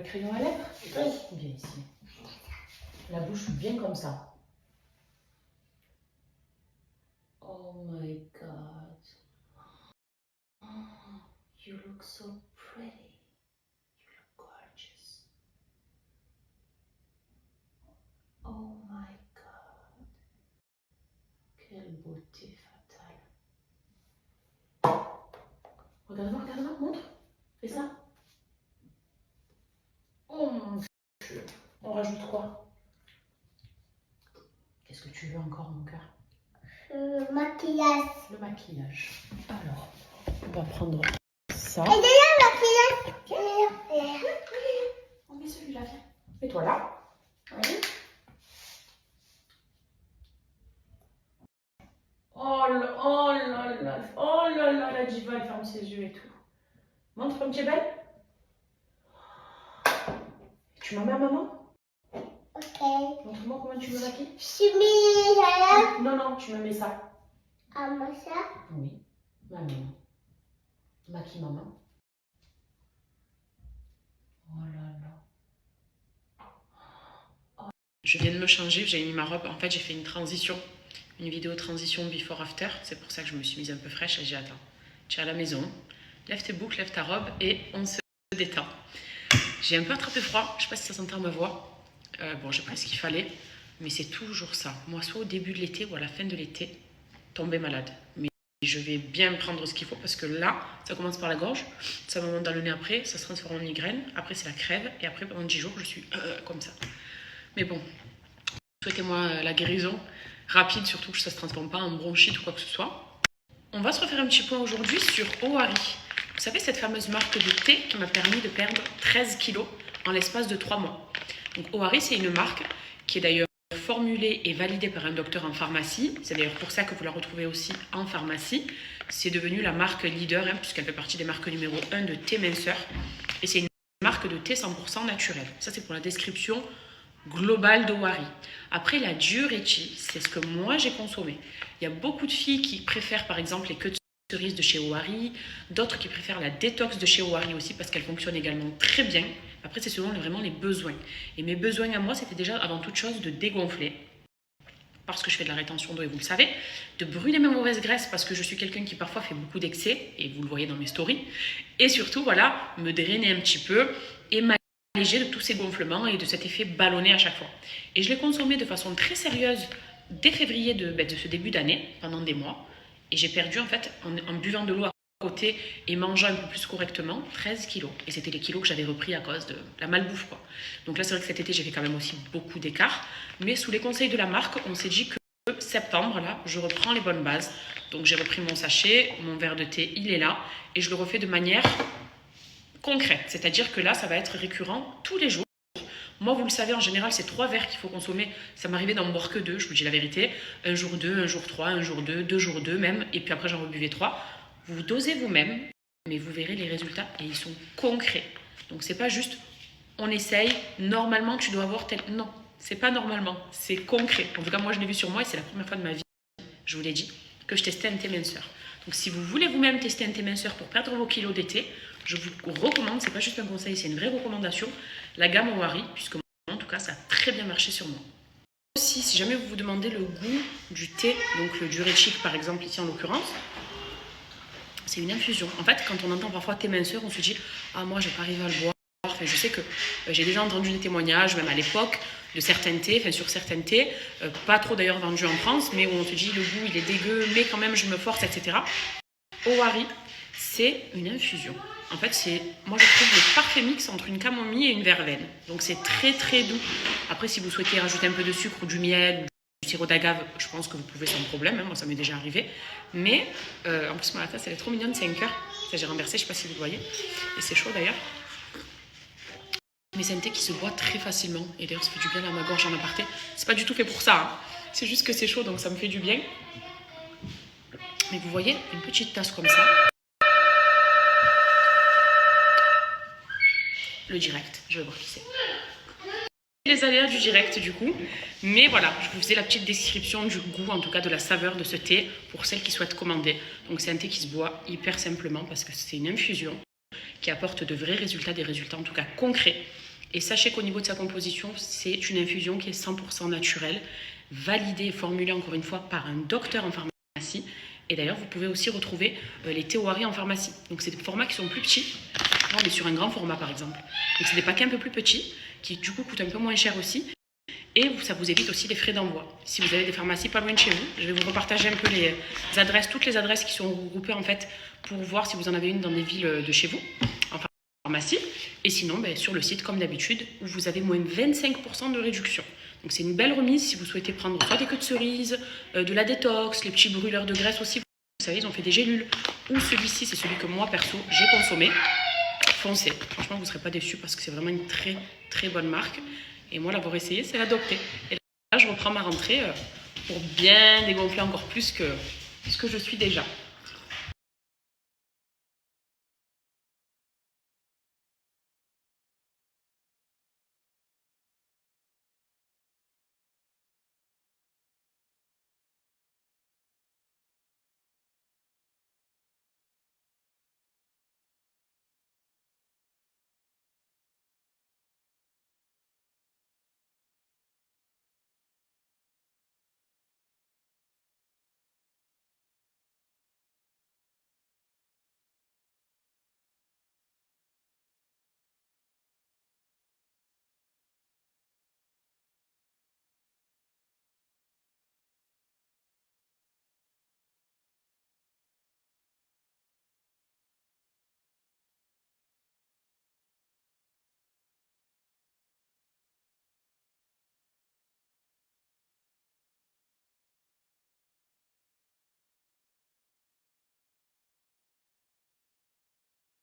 crayon à lèvres? Oui. Viens ici. La bouche bien comme ça. Oh my god. Oh, you look so pretty. You look gorgeous. Oh my god. Quelle beauté fatale. Regarde-moi, montre. Fais ça. Oh mon Dieu. On rajoute quoi? Qu'est-ce que tu veux encore, mon cœur? Le maquillage. Le maquillage. Alors, on va prendre ça. Et déjà le maquillage. On met celui-là, viens. Mets-toi là. Oui. Oh là là, la diva, elle ferme ses yeux et tout. Montre comme tu es belle. Tu m'en mets à maman? Ok. Montre-moi comment tu me maquilles. Je suis mis là. Non, tu me mets ça. Ah, moi ça. Oui, ma maman. Maquille maman. Oh là là. Je viens de me changer, j'ai mis ma robe. En fait, j'ai fait une transition, une vidéo transition before-after. C'est pour ça que je me suis mise un peu fraîche. Et j'ai dit, attends, tu es à la maison, lève tes boucles, lève ta robe et on se détend. J'ai un peu attrapé froid, je sais pas si ça s'entend ma voix. Bon, j'ai pris ce qu'il fallait, mais c'est toujours ça. Moi, soit au début de l'été ou à la fin de l'été, tomber malade. Mais je vais bien prendre ce qu'il faut parce que là, ça commence par la gorge, ça me monte dans le nez après, ça se transforme en migraine, après c'est la crève et après pendant 10 jours, je suis comme ça. Mais bon, souhaitez-moi la guérison rapide, surtout que ça ne se transforme pas en bronchite ou quoi que ce soit. On va se refaire un petit point aujourd'hui sur Ohari. Vous savez, cette fameuse marque de thé qui m'a permis de perdre 13 kilos en l'espace de 3 mois. Donc Ohari, c'est une marque qui est d'ailleurs formulée et validée par un docteur en pharmacie. C'est d'ailleurs pour ça que vous la retrouvez aussi en pharmacie. C'est devenu la marque leader, puisqu'elle fait partie des marques numéro 1 de thé minceur. Et c'est une marque de thé 100% naturel. Ça, c'est pour la description globale d'Ohari. Après, la diurétique, c'est ce que moi j'ai consommé. Il y a beaucoup de filles qui préfèrent par exemple les queues de cerise de chez Ohari, d'autres qui préfèrent la détox de chez Ohari aussi parce qu'elle fonctionne également très bien. Après, c'est selon vraiment les besoins. Et mes besoins à moi, c'était déjà avant toute chose de dégonfler, parce que je fais de la rétention d'eau et vous le savez, de brûler mes mauvaises graisses parce que je suis quelqu'un qui parfois fait beaucoup d'excès, et vous le voyez dans mes stories, et surtout, voilà, me drainer un petit peu et m'alléger de tous ces gonflements et de cet effet ballonné à chaque fois. Et je l'ai consommé de façon très sérieuse dès février de ce début d'année, pendant des mois, et j'ai perdu en fait, en buvant de l'eau à côté et mangeant un peu plus correctement, 13 kilos. Et c'était les kilos que j'avais repris à cause de la malbouffe, quoi. Donc là, c'est vrai que cet été, j'ai fait quand même aussi beaucoup d'écart. Mais sous les conseils de la marque, on s'est dit que septembre, là, je reprends les bonnes bases. Donc j'ai repris mon sachet, mon verre de thé, il est là. Et je le refais de manière concrète. C'est-à-dire que là, ça va être récurrent tous les jours. Moi, vous le savez, en général, c'est 3 verres qu'il faut consommer. Ça m'arrivait d'en boire que 2, je vous dis la vérité. Un jour 2, un jour 3, un jour 2, 2 jours 2 même. Et puis après, j'en rebuvais 3. Vous dosez vous-même, mais vous verrez les résultats et ils sont concrets. Donc c'est pas juste on essaye, normalement tu dois avoir tel... Non, c'est pas normalement, c'est concret. En tout cas, moi je l'ai vu sur moi et c'est la première fois de ma vie, je vous l'ai dit, que je testais un thé minceur. Donc si vous voulez vous-même tester un thé minceur pour perdre vos kilos d'été, je vous recommande, c'est pas juste un conseil, c'est une vraie recommandation, la gamme Ohari, puisque moi, en tout cas, ça a très bien marché sur moi. Aussi, si jamais vous vous demandez le goût du thé, donc le diurétique par exemple ici en l'occurrence, c'est une infusion. En fait, quand on entend parfois thé minceur, on se dit « Ah, moi, je n'ai pas arrivé à le boire. » Enfin, je sais que j'ai déjà entendu des témoignages, même à l'époque, de certains thés, enfin sur certains thés, pas trop d'ailleurs vendus en France, mais où on te dit « Le goût, il est dégueu, mais quand même, je me force, etc. » Ohari, c'est une infusion. En fait, moi, je trouve le parfait mix entre une camomille et une verveine. Donc, c'est très, très doux. Après, si vous souhaitez rajouter un peu de sucre ou du miel, du sirop d'agave, je pense que vous pouvez sans problème, moi ça m'est déjà arrivé. Mais en plus, moi la tasse elle est trop mignonne, c'est un cœur. Ça j'ai renversé, je sais pas si vous le voyez. Et c'est chaud d'ailleurs. Mais c'est un thé qui se boit très facilement. Et d'ailleurs, ça fait du bien à ma gorge en aparté. C'est pas du tout fait pour ça, hein. C'est juste que c'est chaud donc ça me fait du bien. Mais vous voyez, une petite tasse comme ça. Le direct, je vais voir qui c'est. Les aléas du direct du coup, mais voilà, je vous faisais la petite description du goût, en tout cas de la saveur de ce thé pour celles qui souhaitent commander. Donc c'est un thé qui se boit hyper simplement parce que c'est une infusion qui apporte de vrais résultats, des résultats en tout cas concrets. Et sachez qu'au niveau de sa composition, c'est une infusion qui est 100% naturelle, validée et formulée encore une fois par un docteur en pharmacie. Et d'ailleurs, vous pouvez aussi retrouver les théories en pharmacie. Donc c'est des formats qui sont plus petits. Là, on est sur un grand format par exemple. Donc c'est des paquets un peu plus petits, qui du coup coûtent un peu moins cher aussi. Et ça vous évite aussi les frais d'envoi. Si vous avez des pharmacies pas loin de chez vous, je vais vous repartager un peu les adresses, toutes les adresses qui sont regroupées en fait, pour voir si vous en avez une dans des villes de chez vous, en pharmacie. Et sinon, sur le site, comme d'habitude, où vous avez moins 25% de réduction. Donc c'est une belle remise si vous souhaitez prendre soit des queues de cerises, de la détox, les petits brûleurs de graisse aussi. Vous savez, ils ont fait des gélules. Ou celui-ci, c'est celui que moi, perso, j'ai consommé. Foncez. Franchement, vous ne serez pas déçus parce que c'est vraiment une très, très bonne marque. Et moi, l'avoir essayé, c'est l'adopter. Et là, je reprends ma rentrée pour bien dégonfler encore plus que ce que je suis déjà.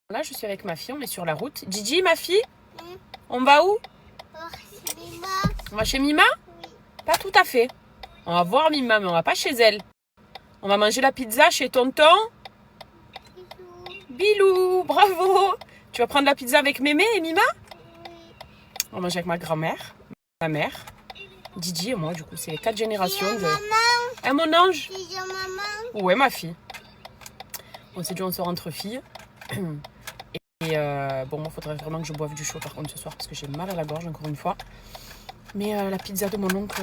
Là, je suis avec ma fille, on est sur la route. Gigi, ma fille, on va où? On va chez Mima? Pas tout à fait. On va voir Mima, mais on va pas chez elle. On va manger la pizza chez tonton. Bilou, bravo. Tu vas prendre la pizza avec Mémé et Mima? On va manger avec ma grand-mère, ma mère, Gigi et moi. Du coup, c'est les 4 générations de... Ah, mon ange? Ouais, ma fille. On s'est dit on sort entre filles. Et bon, moi, il faudrait vraiment que je boive du chaud par contre ce soir parce que j'ai mal à la gorge encore une fois. Mais la pizza de mon oncle,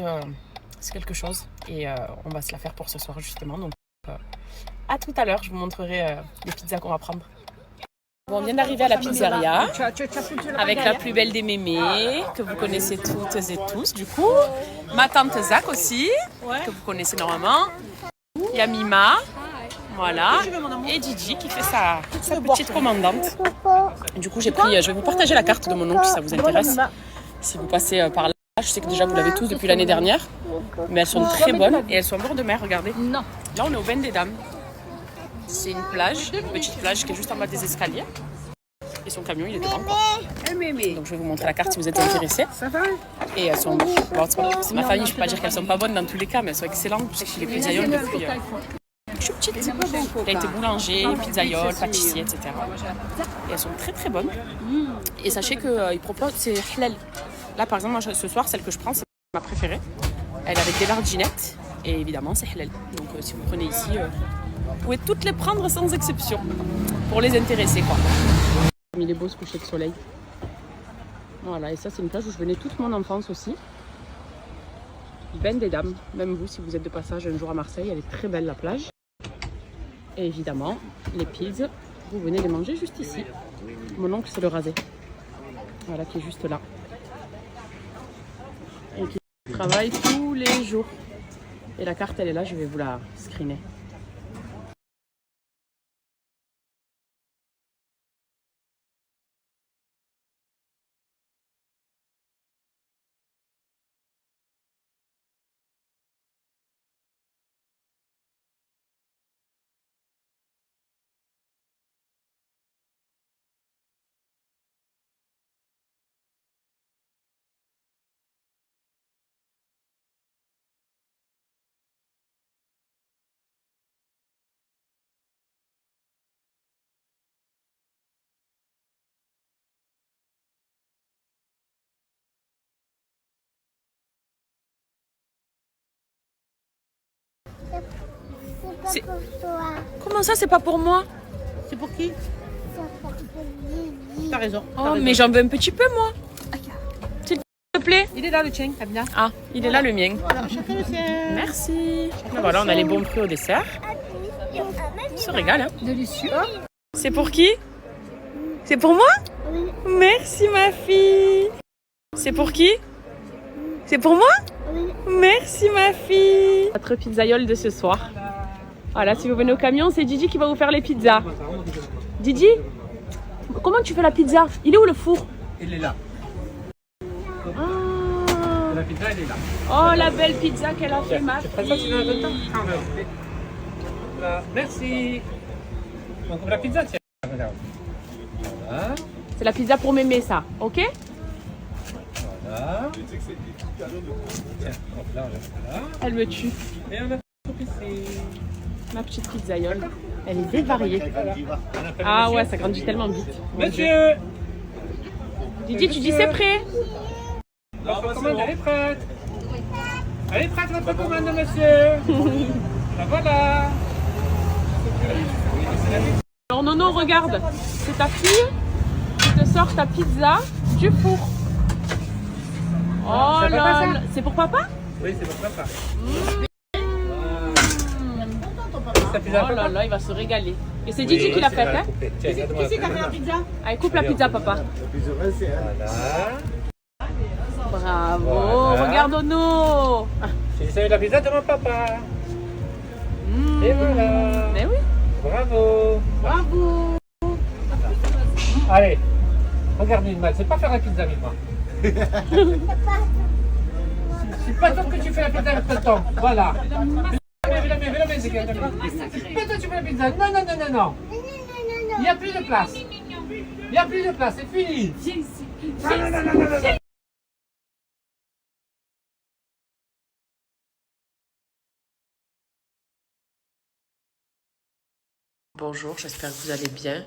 c'est quelque chose. Et on va se la faire pour ce soir justement. Donc à tout à l'heure, je vous montrerai les pizzas qu'on va prendre. Bon, on vient d'arriver à la pizzeria avec la plus belle des mémés que vous connaissez toutes et tous. Du coup, ma tante Zach aussi, que vous connaissez normalement. Il y a Mima. Voilà, et Gigi qui fait sa petite commandante. Du coup, je vais vous partager la carte de mon oncle si ça vous intéresse. Si vous passez par là, je sais que déjà vous l'avez tous depuis l'année dernière, mais elles sont très bonnes et elles sont en bord de mer, regardez. Là, on est au Bain des Dames. C'est une plage, une petite plage qui est juste en bas des escaliers. Et son camion, il est devant. Donc, je vais vous montrer la carte si vous êtes intéressés. Et elles sont... Bon, c'est ma famille, je ne peux pas dire qu'elles ne sont pas bonnes dans tous les cas, mais elles sont excellentes. Je sais que je suis les pizzaioles depuis... Je suis petite. Il a été boulanger, pizzaïole, pâtissier, etc. Et elles sont très très bonnes. Et sachez qu'ils proposent, c'est halal. Là par exemple, moi, ce soir, celle que je prends, c'est ma préférée. Elle est avec des larginettes. Et évidemment, c'est halal. Donc si vous prenez ici, vous pouvez toutes les prendre sans exception. Pour les intéresser, quoi. Il est beau ce coucher de soleil. Voilà, et ça c'est une plage où je venais toute mon enfance aussi. Bain des Dames. Même vous, si vous êtes de passage un jour à Marseille, elle est très belle la plage. Et évidemment, les pizzas, vous venez les manger juste ici. Mon oncle, c'est le rasé. Voilà, qui est juste là. Et qui travaille tous les jours. Et la carte, elle est là, je vais vous la screener. C'est pas pour toi. Comment ça, c'est pas pour moi? C'est pour qui? C'est pour Gigi. T'as raison. Oh, mais j'en veux un petit peu, moi. plaît? Il est là le tien, Camilla. Ah, il est là le mien. Voilà, chacun le sien. Merci. Ben voilà, on a les bons prix au dessert. On se régale. Hein. Délicieux. C'est pour qui? C'est pour moi? Oui. Merci ma fille. C'est pour qui? C'est pour moi? Oui. Merci ma fille. Notre pizzaïole de ce soir. Voilà, si vous venez au camion, c'est Didi qui va vous faire les pizzas. Didi, comment tu fais la pizza? Il est où le four? Il est là. Ah. La pizza, elle est là. Oh, la belle pizza qu'elle a fait, ma Tu prends ça, tu donnes un peu de temps? fille. Ah, ouais. Voilà. Merci. Donc, la pizza, tiens. Regarde. Voilà. C'est la pizza pour mémé, ça, ok? Voilà. Tiens, hop là, on laisse là. Elle me tue. Et on a tout ici. Ma petite pizzaïole. Elle est dévariée. Voilà. On appelle Ah monsieur. ouais, ça grandit tellement vite. Monsieur. Didi, tu dis c'est prêt? Votre commande, elle est prête. Elle est prête, votre commande, monsieur. La voilà. Alors Nono, regarde. C'est ta fille qui te sort ta pizza du four. Oh C'est là papa, ça? là. C'est pour papa? Oui, c'est votre papa. C'est ta pizza, Oh là papa? là, il va se régaler. Et c'est Didi qui l'a faite, hein? Tiens, regarde-moi. Qui c'est qui a fait la pizza? Allez, coupe la pizza, papa. Voilà. Bravo. Voilà. Regarde Nono. C'est la pizza de mon papa. Et voilà. Mais oui. Bravo. Bravo. Allez, regarde une mal. C'est pas faire la pizza avec moi. C'est pas toi que tu fais la pizza avec tonton. Voilà. C'est pas toi que tu fais la pizza. Non, non, non, non, non. Il n'y a plus de place. Il n'y a plus de place. C'est fini. Non, non, non, non, non, non. Bonjour, j'espère que vous allez bien.